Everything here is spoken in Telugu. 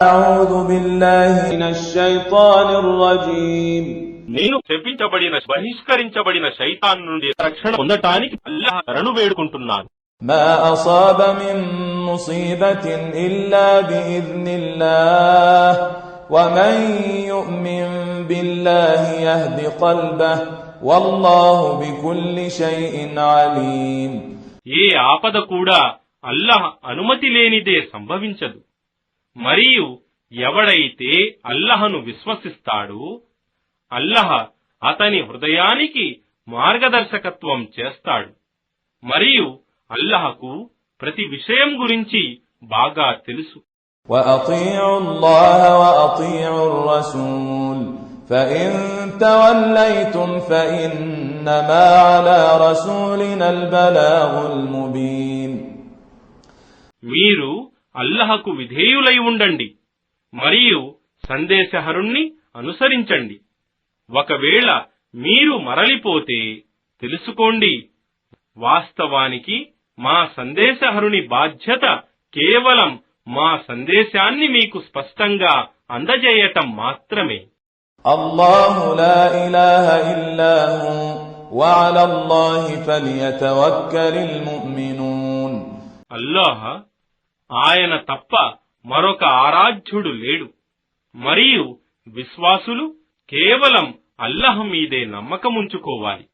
أعوذ بالله من الشيطان الرجيم నేను శపించబడిన బహిష్కరించబడిన శైతాన్ నుండి రక్షణ పొందటానికి అల్లాహ్ శరణు వేడుకుంటున్నాను. ما أصاب من مصيبة إلا بإذن الله ومن يؤمن بالله يهد قلبه والله بكل شيء عليم. ఏ ఆపద కూడా అల్లాహ్ అనుమతి లేనిదే సంభవించదు. మరియు ఎవడైతే అల్లాహ్ను విశ్వసిస్తాడో అల్లాహ్ అతని హృదయానికి మార్గదర్శకత్వం చేస్తాడు. మరియు అల్లాహ్కు ప్రతి విషయం గురించి బాగా తెలుసు. وأطيعوا الله وأطيعوا الرسول فإن توليتم فإنما على رسولنا البلاغ المبين. మీరు అల్లాహ్కు విధేయులై ఉండండి మరియు సందేశహరుణ్ణి అనుసరించండి. ఒకవేళ మీరు మరలిపోతే తెలుసుకోండి, వాస్తవానికి మా సందేశహరుని బాధ్యత కేవలం మా సందేశాన్ని మీకు స్పష్టంగా అందజేయటం మాత్రమే. అల్లాహు లా ఇలాహ ఇల్లా హు వఅలా అల్లాహి ఫలియతవక్కలిల్ ముమినూన్. అల్లాహ్ ఆయన తప్ప మరొక ఆరాధ్యుడు లేడు మరియు విశ్వాసులు కేవలం అల్లాహ్ మీదే నమ్మకముంచుకోవాలి.